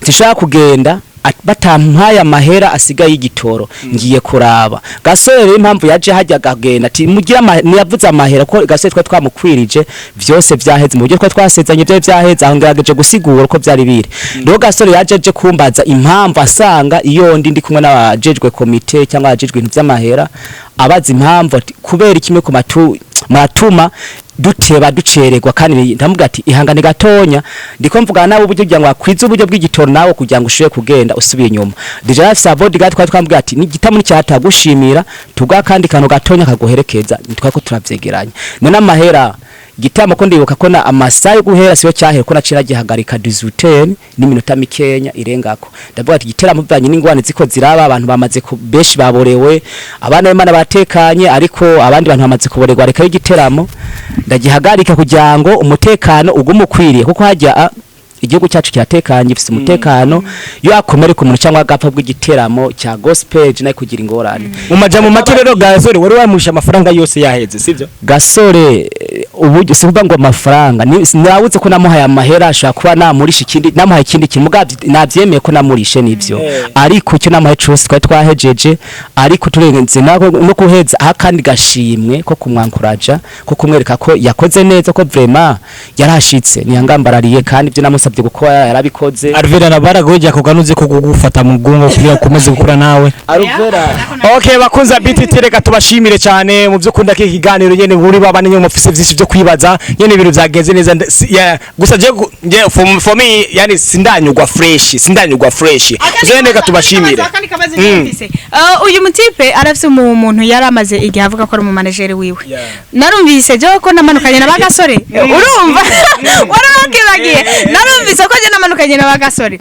tishaka kugenda batampaye amahera asigaye y'igitoro ngiye kuraba Gasore rero impamvu yaje hajya gagenda ati mugira niyavuze amahera ko Gasore twa twamukwirije vyose vyaheze mu buryo twa twasezanye byo vyaheze aho ngerageje gusigura ko byari biri rero Gasore yaje kumbaza impamvu asanga iyo ndi kumwe n'abajejwe komite cyangwa abajejwe ibintu by'amahera abaza impamvu kubera kimwe ku matuma duteba ducererwa kandi ndamuga ati ihangane gatonya ndiko mvugana nawe uburyo kugira ngo akwize uburyo bw'igitoro nawe kugira ngo ushoye kugenda usubiye inyuma deja afisa bodyguard twambwira ati ni gitamu cyata gushimira tuga kandi kano gatonya kaguherekeza nitwako turavyegeranya none amahera gitamo ko ndibuka ko na amasaye guhera siyo cyahere ko nacira gihagarika 18 n'iminota mikenya irengako ndavuga ati gitera muvanye n'ingwane ziko ziraba abantu bamaze beshi baborewe abana b'Imana batekanye ariko abandi bantu bamaze kuborerwa reka y'igiteramo ndagihagarika kugira ngo umutekano ugumukwiriye kuko hajya igihugu cyacu kiratekanye gifite umutekano yo akomere ku muntu cyangwa agapfa bw'igiteramo cya gospel nayo kugira ingorane mu majambo make rero Gasore wari wamusha amafaranga yose yaheze sivyo Gasore uburyo sivuga ngo amafaranga nirabuze ko namuhaye amahera ashaka kuba namurisha ikindi namuhaye ikindi kintu mugabye navyemeye ko namurishe nivyo ariko cyo namuhaye cyose twari twahejeje ariko turenze no kuheza akandi gashimwe ko kumwankuraja ko kumwereka ko yakoze neza ko vraiment yarashitse ni yangambarariye kandi byo yansabye gukora yarabikoze. Alvera nabaragoje kuganuze ko kugufata mu gungo kugira komeze gukura nawe. Alvera Okay bakunza BTT reka tubashimire cyane mu byo kunda kiganiro nyene buri babane nyuma office vyinshi byo kwibaza nyene ibintu byagenze neza gusa je for me yani sindanyugwa fresh zene reka tubashimire. Uyu mutipe arafise umuntu yaramaze igihe avuga ko ari mu manager wiwe narumvise je ko namanukanye na bagasore urumva warakibagiye narumvise ko je namanukanye na bagasore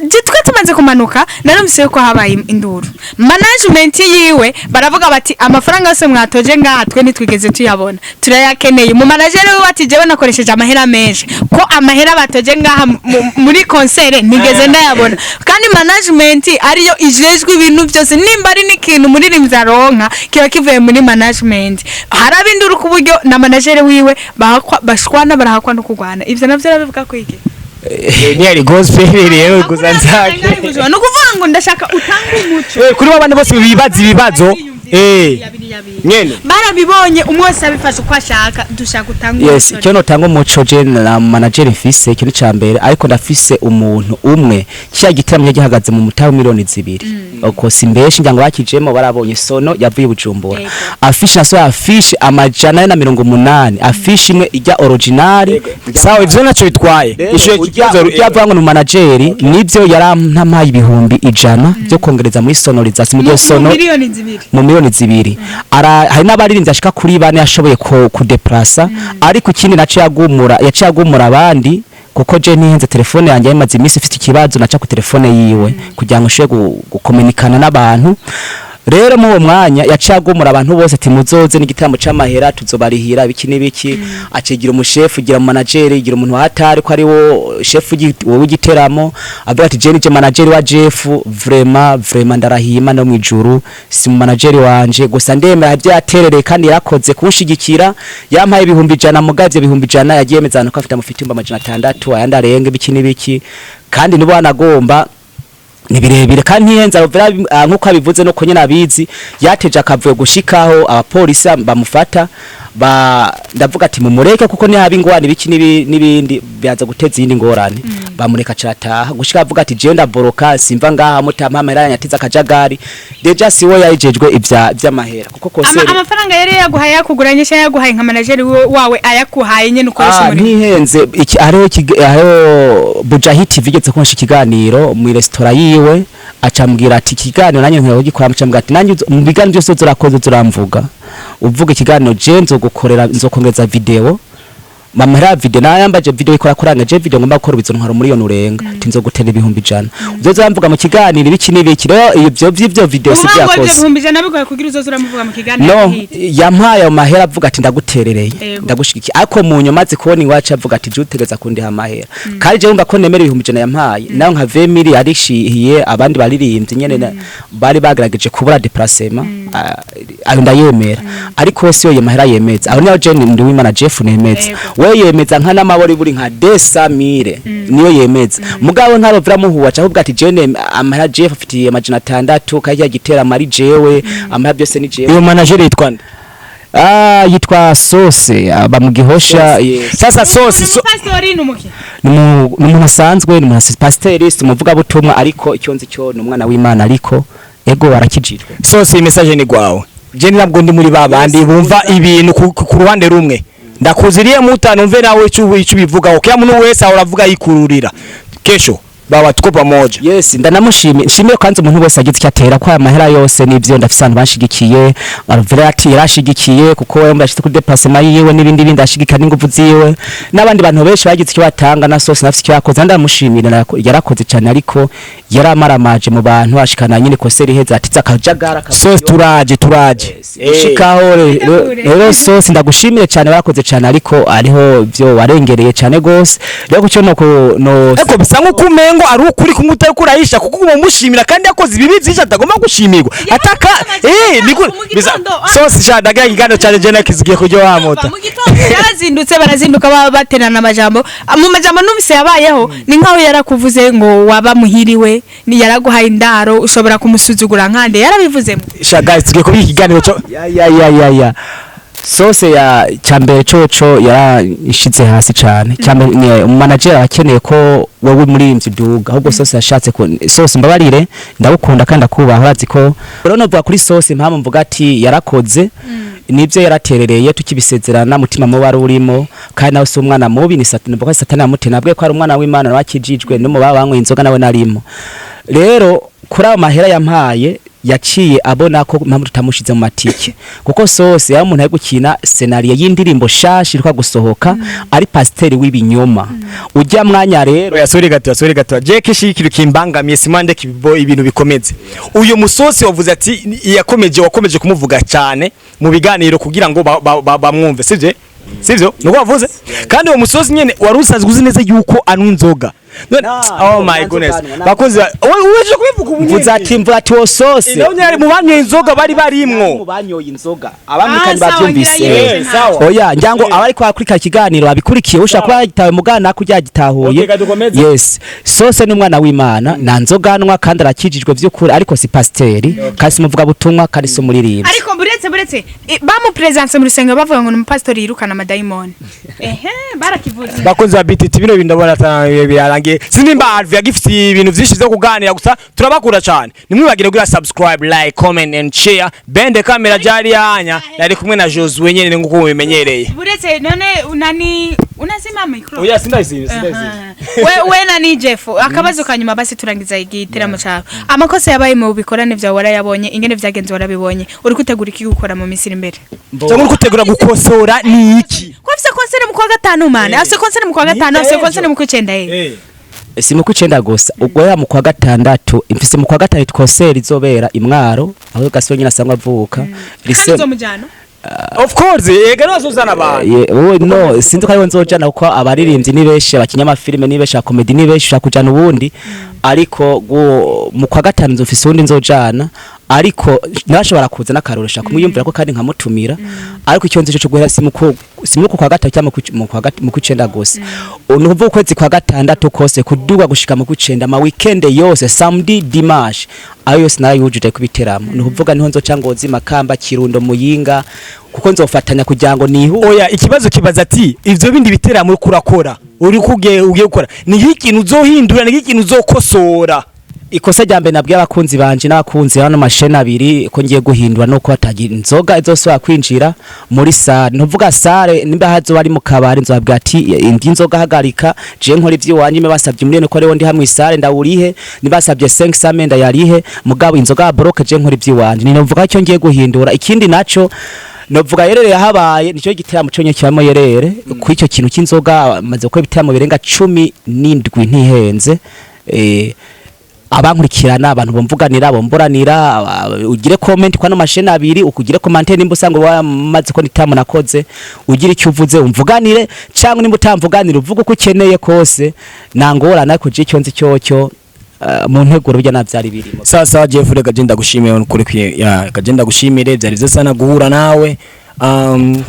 je twe tumaze kumanuka narumvise ko habaye induru management yiwe baravuga bati amafaranga yose mwatoje ngaha twe nitwigeze tuyabona turayakeneye mu manager wiwe ati jewe nakoresheje amahera menshi ko amahera batoje ngaha muri concert nigeze ndayabona kandi management ariyo ijejwe ibintu byose nimba ari n'ikintu muri rimzaronka kiba kivuye muri management harabindura ku buryo na manager wiwe bashwana barahakwa no kugwana ivyo navyo arabivuga ko iki ni ari gospel rero guzanzake no kuvuga ngo ndashaka utanga umuco kuri babane bose bibazo nyene barabibonye umwose abifasha uko ashaka dushaka utanga yes cyo notanga umuco je na manager mfise ikintu cyambere ariko ndafise umuntu umwe cya gitaramye gihagaze mu mutaho miliyoni 2 uko simbeshi njango bakijemo barabonye sono yavuye Bujumbura afishe naso afishe amajana na 180 afishe imwe ijya original sawa ivyo naco bitwaye isho yavuga ngo manager nivyo yarampaye ibihumbi 100 byo kongereza muri sonorisation mu sono mu miliyoni 2 hari n'abaririmbyi ashika kuri 4 yashoboye kudeplasa ariko ikindi naco yagumura abandi kuko je nihenze telefone yanjye yamaze imisi ifite ikibazo naca ku telefone yiwe kugira ngo shwe gukomunikana n'abantu rero mu mwanya yacagumura abantu bose ati muzoze n'igitambo c'amahera tuzobarihira biki nibiki acigira umushefu gira manager gira umuntu hatari ko ari wo chef w'igiteramo avuga ati je manager wa Jeff vraiment ndarahima no mwijuru si manager wanje gusa ndemera byaterereye kandi yarakoze kunshigikira yampaye ibihumbi 100 mugavye ibihumbi 100 yagiye mezana ko afite amafitimba 600 ayandi arenge biki nibiki kandi nibo anagomba ni birebire kandi ntiyenza nkuko abivuze no konye nabizi yateje akavuyo gushikaho abapolisi bamufata ndavuga ati mumureke kuko ni habi ngwani biki nibindi byaza guteza indi ngorane bamureka carataha gushika avuga ati je ndaboroka simva ngaha mutampamera yanyatiza akajagari deja siwo yayijejwe ivy'amahera kuko kosere amafaranga yari yaguhaye yakuguranyisha yaguhaye nka manager wawe ayakuhaye nyene ukoresha muri ntihenze iki ariho Bujahiti vigeze konshi ikiganiro mu restaurant yiwe acambwira ati ikiganiro nanye nkwiye gukora acambwira ati nanye mu biganiro byose zurakoze zuramvuga uvuga ikiganiro je nzokongereza video mamara video nayambaje video ikora kuranga je video ngomba gukora bizontwara muri yo nurenga tinzogutera ibihumbi 100 uzozaramvuga mu kiganiro ibiki nibiki rero ivyo video si byakoze ibihumbi 100 bigoye kugira uzozuramuvuga mu kiganiro no yampaye amahera avuga ati ndaguterereye ndagushigiki ako munyo maze kubona ingwaca avuga ati jutegeza kundi amahera kandi je umva ko nemera ibihumbi 100 yampaye naho nka 20 arishihiye abandi baririmbye nyene bari bagerageje kubura déplacement ayo ndayemera ariko si yo yemahera yemeza aho niyo je ndi w'Imana Jeff nemeza we yemeza nka namabori buri nka 200,000 niyo yemeza mugabo ntarovira muhuwa cyahubwa ati je amahera Jeff afitiye amajana 6 kajya gitera mari jewe amahera byose ni jewe iyo manager yitwa nde yitwa Sose bamugihosha sasa Sose pastori numuki numuntu asanzwe ni pastorist muvuga butumwa ariko icyonzi cyo numwana w'Imana ariko ego arakijijwe Sose message ni gwawe je nabwo ndi muri babandi bumva ibintu ku ruhande rumwe ndakuziriye mutanumve nawe ico bivuga okay muntu wese uravuga yikururira kesho baba tuko pamoja yes ndanamushimye nshimire kwanza umuntu wese agize cyatera kwa amahera yose nivyo ndafise abantu bashigikiye Alverati yarashigikiye kuko we mbashitse kuri déplacement yiwe nibindi bindi ashigika n'ingufu ziwe nabandi bantu benshi bagize icyo batanga na Sose nafise icyo yakoze ndamushimira yarakoze cyane ariko yaramaramaje mu bantu ashikana nyine koseri heza atiza akajagara Sose turaje shikaho rero Sose ndagushimire cyane barakoze cyane ariko ariho byo warengereye cyane gose rero kucyo no eko bisa nkukumengo ari ukuri kumutari kurayisha kuko umushimira kandi yakoze ibibizi atagomba gushimirwa ataka Sose shadaga ingano cyane je nakizigiye kujyo wamota mu gitondo yarazindutse barazinduka baterana amajambo mu majambo numvise yabayeho ni nkaho yarakuvuze ngo waba muhiriwe ni yaraguhaye indaro ushobora kumusuzugura nkande yarabivuzemo shagaye tugiye kubi ikiganiro cyo ya Sose ya cyambere coco yarashize hasi cyane cyambere manager akeneye ko wowe muri imvye duga ahubwo sose yashatse ko sose mbabarire ndagukunda kandi akubaha urazi ko rero novuga kuri sose impamvu mvuga ati yarakoze nibyo yaraterereye tukibisezerana mutima mu wari urimo kandi nawe si umwana mubi ni satani yamutena bwe ko ari umwana w'Imana wakijijwe no mu babanywe inzoga nawe narimo rero kuri ayo mahera yampaye yaciye abona ko mpamvu tutamushize mu matike kuko sose ya umuntu ari gukina scenario y'indirimbo shashi iriko gusohoka ari pasiteri w'ibinyoma ujya mwanya rero yasore gato Jake shikiro kimbangamiye simande kibo ibintu bikomeze uyu musosi wavuze ati wakomeje kumuvuga cyane mu biganiro kugira ngo bamwumve sivyo nuko wavuze kandi uwo musosi nyene warusanzwe uzi neza yuko anywa inzoga oh my goodness bakoze weje kubivuga mvuza ati mvuza ati wo sose ndabonye mu banyoye inzoga bari barimwo mu banyoye inzoga abamikanye bavyumvise oya njango abari kwa Afrika kiganiro abikurikiye ushaka kuba yitawe mugana kujya gitahuye yes sose ni umwana w'Imana na nzoganwa kandi arakijijwe vy'ukuri ariko si pasiteri kasi muvuga butumwa kandi so muririmba ariko buretse bamu presence mu rusenga bavuga ngo ni pastor yirukana amadayimoni barakivuze bakoze abititi bino bindabona byarangiye sinimba Alvia gifite ibintu byinshi byo kuganira gusa turabakura cyane nimwibagire gura subscribe like comment and share bende kamera jari yanya yari kumwe na Josué nyene nguko mubimenyereye buretse none unani unazima micro oya sindayisi we nani Jeff akabazo kanyuma basi turangiza igiteramo cyawe amakosa yabaye mu bikorane bya warayabonye ingene byagenze warabibonye uri kutegura iki gukora mu misiri imbere cyangwa uri kutegura gukosora ni iki ko afise konsere mu kwa gatanu mane afise konsere mu kwa gatanu afise konsere mu kwicenda si mu kwicenda gusa ubwo ya mu kwa gatandatu imfise mu kwa gatatu konsere izobera imwaro aho gasonye nyina sangwa avuka rizo mujano of course ega nazuzana abantu no sinzi ko ari nzojana uko abaririmbyi ni benshi abakinyama filime ni benshi comedy ni benshi kujana ubundi ariko mu kwa gatanu nzofise ubundi nzojana ariko nashobora kuza nakarorosha kumwiyumvira ko kandi nkamutumira ariko icyo nzi cyo guhera simu kwa gatatu cyangwa mu kwicenda gose unuvuga ukwezi kwa gatandatu kose kuduga gushika mu kwicenda ma weekend yose samedi dimanche ayo yose narayujuje kubiteramo nuvuga niho nzoca ngozi makamba kirundo muyinga kuko nzofatanya kugira ngo nihu oya ikibazo kibaza ati ivyo bindi biteramo kurakora uri ugiye gukora ni ikintu uzohindura ni ikintu uzokosora ikosa jambe nabwiye abakunzi banje n'abakunzi hano mashena abiri ko ngiye guhindura no kwatagira inzoga izoswa kwinjira muri sare ntuvuga sare nimba hazo bari mu kabari nzobabwira ati indi nzoga hagarika je nkora ivyo wanje me basabye muri ko rewo ndi hamwe sare ndawurihe nibasabye 5 samenda yarihe mugabo inzoga broke je nkora ivyo wanje ni ntuvuga cyo ngiye guhindura ikindi naco novuga yerere yahabaye nico gitera muconye cyamo yerere ku icyo kintu cy'inzoga maze ko bitera mu birenga 17 ntihenze abankurikirana abantu bomvuganira bomboranira ugire comment kwa no mashena abiri ukugire commentaire nimba usanga wamaze ko nitamu nakoze ugire icyo uvuze umvuganire cyangwa nimba utamvuganira uvuga uko ukeneye kose nangora nako je cyonzi cyocyo mu nteguro bijya navyari birimo sasa Jeff rega genda gushimira kuri ya genda gushimire byari byo sana guhura nawe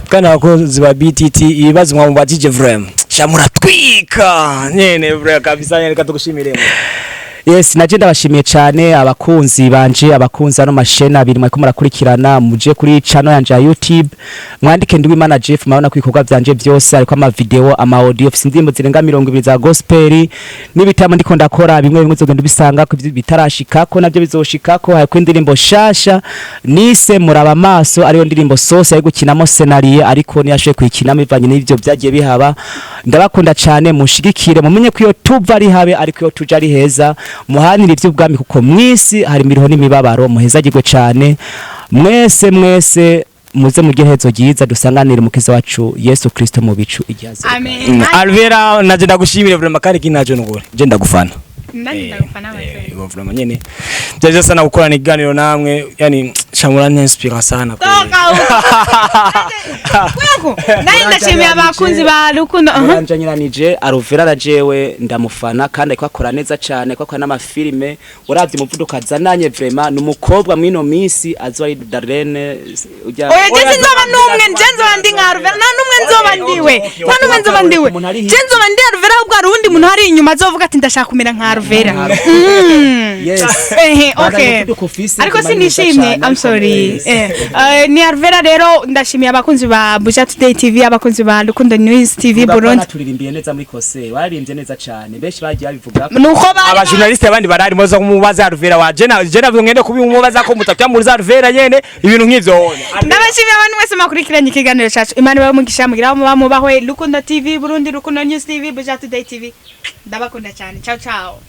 kana abakozi ba BTT ibibazo mwamubajije vrem shamura twika nyene vrem kabisa nyene katugushimire yes nagenda bashimiye cyane abakunzi banje abakunzi ano mashena abiri mwako murakurikirana muje kuri channel yanje ya YouTube mwandike ndi w'Imana Jeff mabona kwikorwa byanje byose ariko ama video ama audio ndimbo zirenga 20 za gospel nibitamo ndiko ndakora bimwe zogenda bisanga ko bitarashikako nabyo bizoshikako hayo kwindirimbo shasha nise muraba maso ariyo ndirimbo sose ari gukinamo scenario ariko niyashoye kwikinamo ivanye n'ivyo byagiye bihaba ndabakunda cyane mushigikire mumenye ko iyo tuva ari habe ariko iyo tuja ari heza muhanira ivy'ubwami kuko mwisi hari miriho n'imibabaro muhezagirwe cyane mwese muze mugihezo giza dusanganire mukiza wacu Yesu Kristo mu bicu igihaze amen Alvera naje ndagushimire vraiment kandi kinaje nugore je ndagufana ndani ndagufana wewe vraiment nyene byaje sana gukorana iganiro namwe yani shamuranye inspira sana kwego nari ndashimiye abakunzi ba rukundo nyiranije Alvera na jewe ndamufana kandi ariko akora neza cyane kwa n'ama filme uravye umuvuduka azananye vraiment numukobwa mwino misi azwa Darlene ujya oya je nzoba numwe njenzo ndi nka Alvera na numwe nzoba ndiwe na numwe nzoba ndiwe njenzo ndi Alvera ubwo arundi muntu hari inyuma azovuga ati ndashaka kumera nka Alvera yes Okay. Ariko sinishimye, I'm sorry. Ni Arvera rero ndashimiye abakunzi ba Buja Today TV, abakunzi ba Rukundo News TV Burundi. Turirimbiye neza muri kose, waririmbye neza cyane. Benshi bagiye babivuga. Nuko aba journaliste abandi barari moza kumubaza Arvera wa je navyo ngende kubumubaza ko mutatya muri Arvera nyene ibintu nk'ivyo. Ndabashimiye abantu mwese makurikiranye ikiganiro cyacu. Imana bamugisha mugira mubahwe Rukundo TV Burundi, Rukundo News TV, Buja Today TV. Ndabakunda cyane. Ciao ciao.